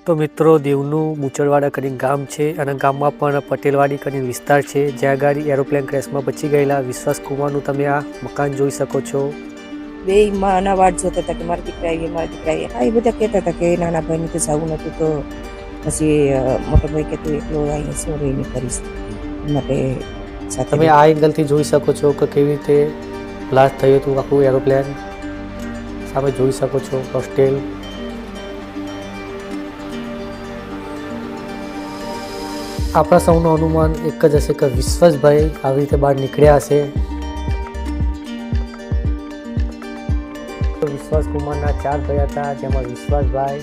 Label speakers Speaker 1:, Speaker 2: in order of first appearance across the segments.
Speaker 1: તો મિત્રો દેવનું બુચડવાડા કરીને ગામ છે અને ગામમાં પણ પટેલવાડી કરીને વિસ્તાર છે જ્યાં ગાડી એરોપ્લેન ક્રેશમાં બચી ગયેલા વિશ્વાસ કુમારનું તમે આ મકાન જોઈ શકો છો।
Speaker 2: બે માના વાટ જોતા હતા કે મારા દીકરા આવીએ મારા દીકરા આવીએ। હા, એ બધા કહેતા હતા કે નાના ભાઈને તો જવું નતું, તો પછી મોટો ભાઈ કે તું એકલો અહીંયા શું રહીને કરીશ, માટે સાથે
Speaker 1: તમે આ એંગલથી જોઈ શકો છો કે કેવી રીતે બ્લાસ્ટ થયું હતું આખું એરોપ્લેન। સામે જોઈ શકો છો હોસ્ટેલ। આપણા સૌનું અનુમાન એક જ હશે કે વિશ્વાસભાઈ આવી રીતે બહાર નીકળ્યા હશે। વિશ્વાસ કુમારના 4 ભાઈ હતા, જેમાં વિશ્વાસભાઈ,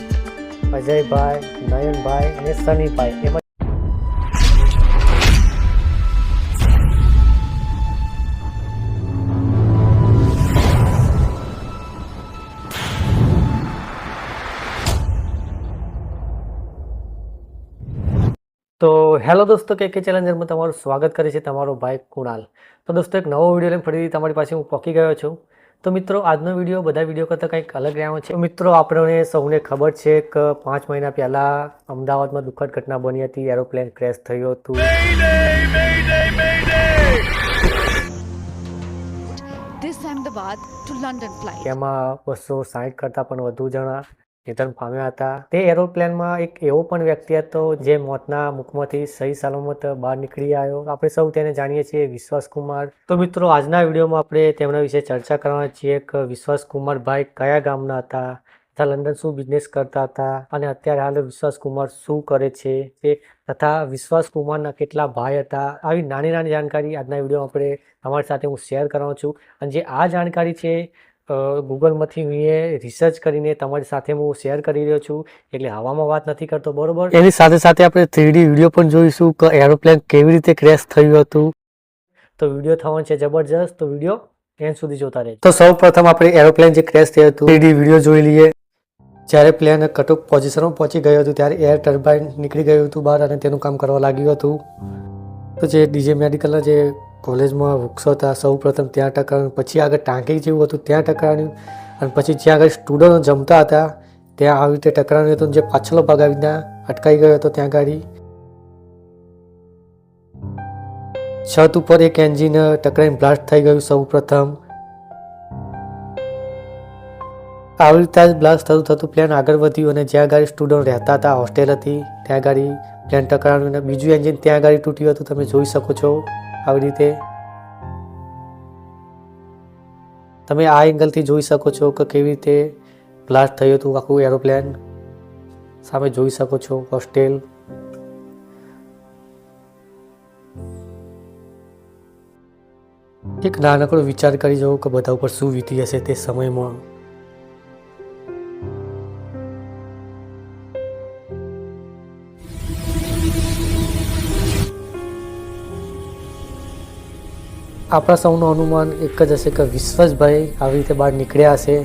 Speaker 1: અજયભાઈ, નયનભાઈ અને સનીભાઈ। એમાં તો હેલો દોસ્તો, કે ચેલેન્જરમાં તમારું સ્વાગત કરે છે તમારો ભાઈ કુણાલ। તો દોસ્તો, એક નવો વિડીયો લઈને ફરીથી તમારી પાસે હું પહોંચી ગયો છું। તો મિત્રો, આજનો વિડીયો બધા વિડીયો કરતાં કંઈક અલગ રહ્યો છે। મિત્રો, આપણે સૌને ખબર છે કે 5 મહિના પહેલાં અમદાવાદમાં દુઃખદ ઘટના બની હતી, એરોપ્લેન ક્રેશ થયું હતું। એમાં 260 કરતાં પણ વધુ જણા નિધન પામ્યા હતા। તે એરોપ્લેનમાં એક એવો પણ વ્યક્તિ હતો જે મોતના મુખમાંથી સહી સલામત બહાર નીકળી આવ્યો। આપણે સૌ તેને જાણીએ છીએ, વિશ્વાસ કુમાર। તો મિત્રો, આજના વિડીયોમાં આપણે તેમના વિશે ચર્ચા કરવાના છીએ કે વિશ્વાસ કુમારભાઈ કયા ગામના હતા, તથા લંડન શું બિઝનેસ કરતા હતા અને અત્યારે હાલ વિશ્વાસ કુમાર શું કરે છે, તથા વિશ્વાસ કુમારના કેટલા ભાઈ હતા। આવી નાની નાની જાણકારી આજના વિડીયોમાં આપણે તમારી સાથે હું શેર કરવાનો છું। અને જે આ જાણકારી છે ગૂગલમાંથી હું રિસર્ચ કરીને તમારી સાથે હું શેર કરી રહ્યો છું, એટલે હવામાં વાત નથી કરતો, બરોબર। એની સાથે સાથે આપણે 3D વિડીયો પણ જોઈશું કે એરોપ્લેન કેવી રીતે ક્રેશ થયું હતું। તો વિડીયો થવાનો છે જબરજસ્ત, તો વિડીયો એન્ડ સુધી જોતા રહેજો। તો સૌ પ્રથમ આપણે એરોપ્લેન જે ક્રેશ થયું હતું 3D વિડીયો જોઈ લઈએ। જ્યારે પ્લેન કટઓફ પોઝિશનમાં પહોંચી ગયું હતું ત્યારે એર ટર્બાઇન નીકળી ગયું હતું બહાર અને તેનું કામ કરવા લાગ્યું હતું। તો જે ડીજે મેડિકલના જે કોલેજમાં વૃક્ષો હતા, સૌ પ્રથમ ત્યાં ટકરાયું, પછી આગળ ટાંકી જેવું હતું ત્યાં ટકરાયું, અને પછી જ્યાં આગળ સ્ટુડન્ટો જમતા હતા ત્યાં આવી રીતે ટકરાયું હતું। જે પાછલો ભાગ આવી રીતના અટકાઈ ગયો હતો ત્યાં ગાડી। છત ઉપર એક એન્જિન ટકરાઈને બ્લાસ્ટ થઈ ગયું સૌ પ્રથમ। આવી રીતે બ્લાસ્ટ થતું થતું પ્લેન આગળ વધ્યું અને જ્યાં ગાડી સ્ટુડન્ટ રહેતા હતા, હોસ્ટેલ હતી, ત્યાં ગાડી પ્લેન ટકરાયું અને બીજું એન્જિન ત્યાં ગાડી તૂટ્યું હતું, તમે જોઈ શકો છો આવી રીતે। તમે આ એંગલથી જોઈ શકો છો કે કેવી રીતે બ્લાસ્ટ થયું હતું આખું એરોપ્લેન। સામે જોઈ શકો છો હોસ્ટેલ। એક નાનકડો વિચાર કરી જવો કે બધા ઉપર શું વીતી હશે તે સમયમાં। આપણા સૌનું અનુમાન એક જ હશે કે વિશ્વાસભાઈ આવી રીતે બહાર નીકળ્યા હશે।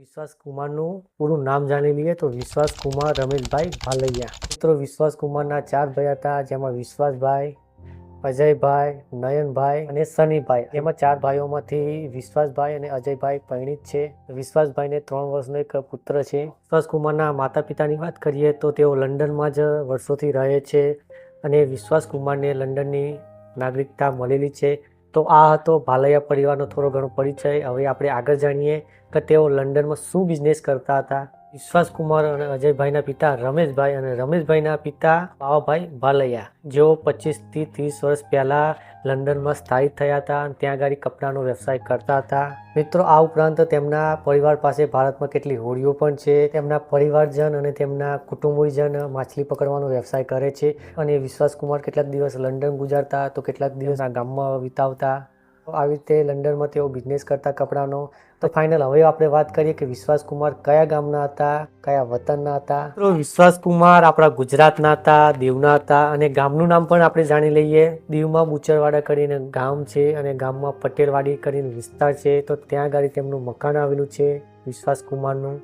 Speaker 1: વિશ્વાસ કુમારનું પૂરું નામ જાણી લઈએ તો વિશ્વાસ કુમાર રમેશભાઈ ભાલૈયા। મિત્રો, વિશ્વાસ કુમારના 4 ભાઈ હતા, જેમાં વિશ્વાસભાઈ, અજયભાઈ, નયનભાઈ અને સનીભાઈ। એમાં 4 ભાઈઓમાંથી વિશ્વાસભાઈ અને અજયભાઈ પરિણીત છે। વિશ્વાસભાઈને 3 વર્ષનો એક પુત્ર છે। વિશ્વાસ કુમારના માતા પિતાની વાત કરીએ તો તેઓ લંડનમાં જ વર્ષોથી રહે છે અને વિશ્વાસ કુમારને લંડનની નાગરિકતા મળેલી છે। તો આ હતો ભાલૈયા પરિવારનો થોડો ઘણો પરિચય। હવે આપણે આગળ જાણીએ કે તેઓ લંડનમાં શું બિઝનેસ કરતા હતા વિશ્વાસ કુમાર અને અજયભાઈના પિતા રમેશભાઈ અને રમેશભાઈના પિતા બાવાભાઈ ભાલૈયા, જેઓ 25 થી 30 વર્ષ પહેલા લંડનમાં સ્થાયી થયા હતા અને ત્યાં આગળ કપડાનો વ્યવસાય કરતા હતા. મિત્રો, આ ઉપરાંત તેમના પરિવાર પાસે ભારતમાં કેટલી હોડીઓ પણ છે. તેમના પરિવારજન અને તેમના કુટુંબીજન માછલી પકડવાનો વ્યવસાય કરે છે. અને વિશ્વાસ કુમાર કેટલાક દિવસ લંડન ગુજારતા તો કેટલાક દિવસ આ ગામમાં વિતાવતા. આવી રીતે લંડનમાં તેઓ બિઝનેસ કરતા કપડાનો. તો ફાઇનલ હવે આપણે વાત કરીએ કે વિશ્વાસ કુમાર કયા ગામના હતા, કયા વતનના હતા. તો વિશ્વાસ કુમાર આપણા ગુજરાતના હતા, દીવના હતા. અને ગામનું નામ પણ આપણે જાણી લઈએ. દીવમાં બુચરવાડા કરીને ગામ છે અને ગામમાં પટેલવાડી કરીને વિસ્તાર છે. તો ત્યાં આગળ તેમનું મકાન આવેલું છે વિશ્વાસ કુમારનું.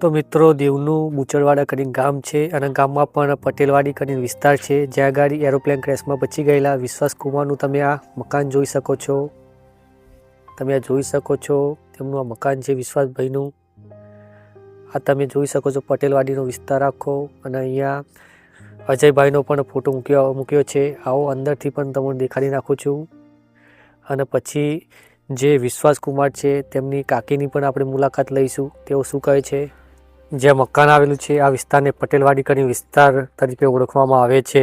Speaker 1: તો મિત્રો, દીવનું બુચરવાડા કરીને ગામ છે અને ગામમાં પણ પટેલવાડી કરીને વિસ્તાર છે, જ્યાં આગળ એરોપ્લેન ક્રેશમાં બચી ગયેલા વિશ્વાસ કુમારનું તમે આ મકાન જોઈ શકો છો. તમે આ જોઈ શકો છો, તેમનું આ મકાન છે વિશ્વાસભાઈનું. આ તમે જોઈ શકો છો પટેલવાડીનો વિસ્તાર આખો. અને અહીંયા અજયભાઈનો પણ ફોટો મૂક્યો છે. આવો અંદરથી પણ તમને દેખાડી નાખું છું. અને પછી જે વિશ્વાસ કુમાર છે તેમની કાકીની પણ આપણે મુલાકાત લઈશું, તેઓ શું કહે છે. જ્યાં મકાન આવેલું છે આ વિસ્તારને પટેલવાડી કરીને વિસ્તાર તરીકે ઓળખવામાં આવે છે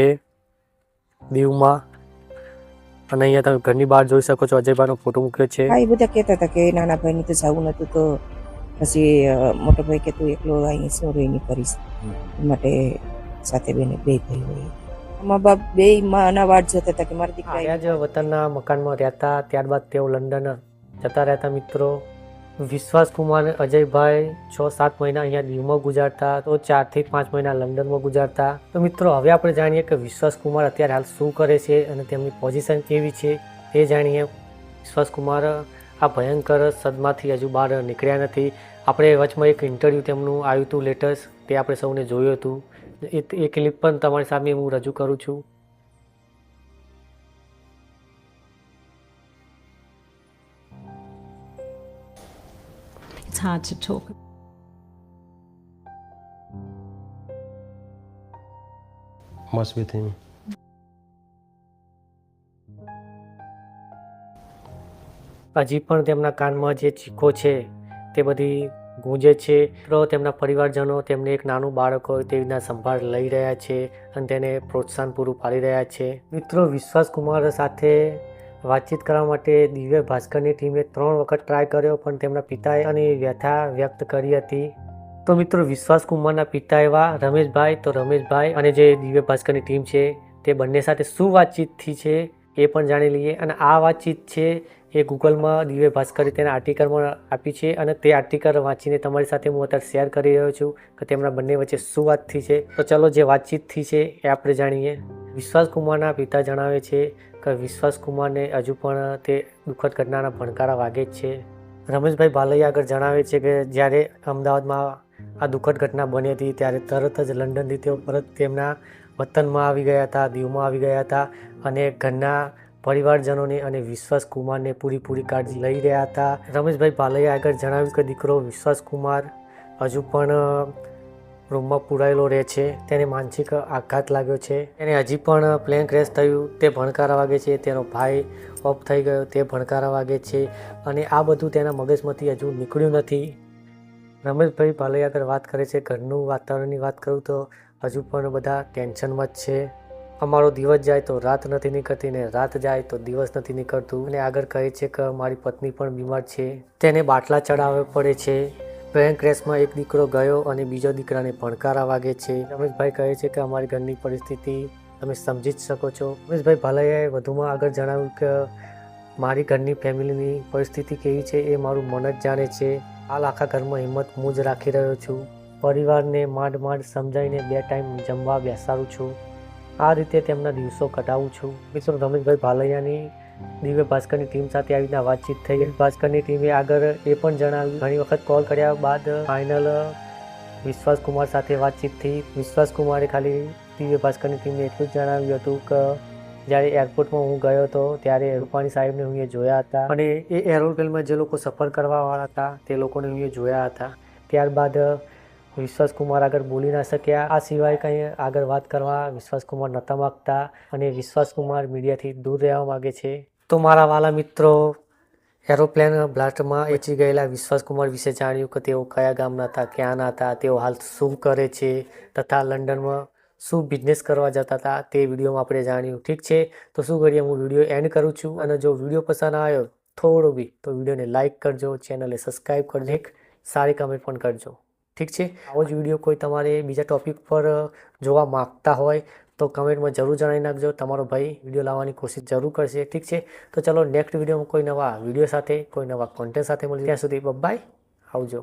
Speaker 1: દીવમાં. અને અહીંયા તમે ઘરની બહાર જોઈ શકો છો અજયભાઈનો ફોટો મૂક્યો છે.
Speaker 2: હા, એ બધા કહેતા હતા કે નાના ભાઈને તો જવું નતું, તો પછી મોટો ભાઈ કે તું એકલો અહીંયા શું રહી નહીં કરીશ, એ માટે સાથે બેને બે ભાઈ હોય. મા બાપ બે માના વાટ જોતા હતા કે મારી દીકરા
Speaker 1: ત્યાં જ વતનના મકાનમાં રહેતા. ત્યારબાદ તેઓ લંડન જતા રહેતા. મિત્રો, વિશ્વાસ કુમાર અજયભાઈ 6-7 મહિના અહીંયા દીવમાં ગુજારતા, તો 4 થી 5 મહિના લંડનમાં ગુજારતા. તો મિત્રો, હવે આપણે જાણીએ કે વિશ્વાસ કુમાર અત્યારે હાલ શું કરે છે અને તેમની પોઝિશન કેવી છે તે જાણીએ. વિશ્વાસ કુમાર આ ભયંકર સદમાંથી હજુ બહાર નીકળ્યા નથી. આપણે વચમાં એક ઇન્ટરવ્યૂ તેમનું આવ્યું હતું લેટેસ્ટ, તે આપણે સૌને જોયું હતું. એ ક્લિપ પણ તમારી સામે હું રજૂ કરું છું.
Speaker 3: It's hard to talk.
Speaker 4: What's with him?
Speaker 1: હજી પણ તેમના કાનમાં જે ચીખો છે તે બધી ગૂંજે છે. તો તેમના પરિવારજનો તેમને એક નાનું બાળક હોય તેવી રીતના સંભાળ લઈ રહ્યા છે અને તેને પ્રોત્સાહન પૂરું પાડી રહ્યા છે. મિત્રો, વિશ્વાસ કુમાર સાથે વાતચીત કરવા માટે દિવ્ય ભાસ્કરની ટીમે 3 વખત ટ્રાય કર્યો, પણ તેમના પિતાએ આની વ્યથા વ્યક્ત કરી હતી. તો મિત્રો, વિશ્વાસ કુમારના પિતા એવા રમેશભાઈ, તો રમેશભાઈ અને જે દિવ્ય ભાસ્કરની ટીમ છે તે બંને સાથે શું વાતચીત થઈ છે એ પણ જાણી લઈએ. અને આ વાતચીત છે એ ગૂગલમાં દિવ્ય ભાસ્કરે તેના આર્ટિકલમાં આપી છે અને તે આર્ટિકલ વાંચીને તમારી સાથે હું અત્યારે શેર કરી રહ્યો છું કે તેમના બંને વચ્ચે શું વાત થઈ છે. તો ચલો જે વાતચીત થઈ છે એ આપણે જાણીએ. વિશ્વાસ કુમારના પિતા જણાવે છે કે વિશ્વાસ કુમારને હજુ પણ તે દુઃખદ ઘટનાના ભણકારા વાગે જ છે. રમેશભાઈ ભાલૈયા આગળ જણાવે છે કે જ્યારે અમદાવાદમાં આ દુઃખદ ઘટના બની હતી ત્યારે તરત જ લંડનથી તેઓ પરત તેમના વતનમાં આવી ગયા હતા, દીવમાં આવી ગયા હતા અને ઘરના પરિવારજનોને અને વિશ્વાસ કુમારને પૂરી કાળજી લઈ રહ્યા હતા. રમેશભાઈ ભાલૈયા આગળ જણાવ્યું કે દીકરો વિશ્વાસ કુમાર હજુ પણ રૂમમાં પુરાયેલો રહે છે. તેને માનસિક આઘાત લાગ્યો છે. તેને હજી પણ પ્લેન ક્રેશ થયું તે ભણકારા વાગે છે. તેનો ભાઈ ઓફ થઈ ગયો તે ભણકારા વાગે છે. અને આ બધું તેના મગજમાંથી હજુ નીકળ્યું નથી. રમેશભાઈ ભાલૈયા આગળ વાત કરે છે ઘરનું વાતાવરણની વાત કરું તો હજુ પણ બધા ટેન્શનમાં જ છે. અમારો દિવસ જાય તો રાત નથી નીકળતી ને રાત જાય તો દિવસ નથી નીકળતું. અને આગળ કહે છે કે મારી પત્ની પણ બીમાર છે, તેને બાટલા ચડાવવા પડે છે. પ્લેન ક્રેશમાં એક દીકરો ગયો અને બીજો દીકરાને ભણકારા વાગે છે. રમેશભાઈ કહે છે કે અમારી ઘરની પરિસ્થિતિ તમે સમજી જ શકો છો. રમેશભાઈ ભાલૈયાએ વધુમાં આગળ જણાવ્યું કે મારી ઘરની ફેમિલીની પરિસ્થિતિ કેવી છે એ મારું મન જ જાણે છે. હાલ આખા ઘરમાં હિંમત હું જ રાખી રહ્યો છું. પરિવારને માંડ સમજાવીને 2 ટાઈમ જમવા બેસાડું છું. આ રીતે તેમના દિવસો કટાવું છું. મિત્રો, રમેશભાઈ ભાલૈયાની દિવ્ય ભાસ્કરની ટીમ સાથે આવી રીતના વાતચીત થઈ. ભાસ્કરની ટીમે આગળ એ પણ જણાવ્યું ઘણી વખત કોલ કર્યા બાદ ફાઇનલ વિશ્વાસ કુમાર સાથે વાતચીત થઈ. વિશ્વાસ કુમારે ખાલી દિવ્ય ભાસ્કરની ટીમને એટલું જ જણાવ્યું હતું કે જ્યારે એરપોર્ટમાં હું ગયો હતો ત્યારે રૂપાણી સાહેબને હું એ જોયા હતા અને એ એરોપ્લેનમાં જે લોકો સફર કરવાવાળા હતા તે લોકોને હું એ જોયા હતા. ત્યારબાદ વિશ્વાસ કુમાર આગળ બોલી ના શક્યા. આ સિવાય કંઈ આગળ વાત કરવા વિશ્વાસ કુમાર નહોતા માગતા અને વિશ્વાસ કુમાર મીડિયાથી દૂર રહેવા માગે છે. તો મારા વાલા મિત્રો, એરોપ્લેન બ્લાસ્ટમાં બચી ગયેલા વિશ્વાસકુમાર વિશે જાણ્યું કે તેઓ કયા ગામના હતા, ક્યાંના હતા, તેઓ હાલ શું કરે છે તથા લંડનમાં શું બિઝનેસ કરવા જતા હતા તે વિડીયોમાં આપણે જાણ્યું. ઠીક છે, તો શું કરીએ, હું વિડીયો એન્ડ કરું છું. અને જો વિડીયો પસંદ આવ્યો થોડો બી તો વિડીયોને લાઇક કરજો, ચેનલને સબસ્ક્રાઈબ કરજો, એક સારી કમેન્ટ પણ કરજો. ઠીક છે, આવો જ વિડીયો કોઈ તમારે બીજા ટોપિક પર જોવા માગતા હોય તો કમેન્ટમાં જરૂર જણાવી નાખજો. તમારો ભાઈ વિડીયો લાવવાની કોશિશ જરૂર કરશે. ઠીક છે, તો ચલો નેક્સ્ટ વિડીયોમાં કોઈ નવા વિડીયો સાથે કોઈ નવા કોન્ટેન્ટ સાથે મળીએ. ત્યાં સુધી બાય, આવજો.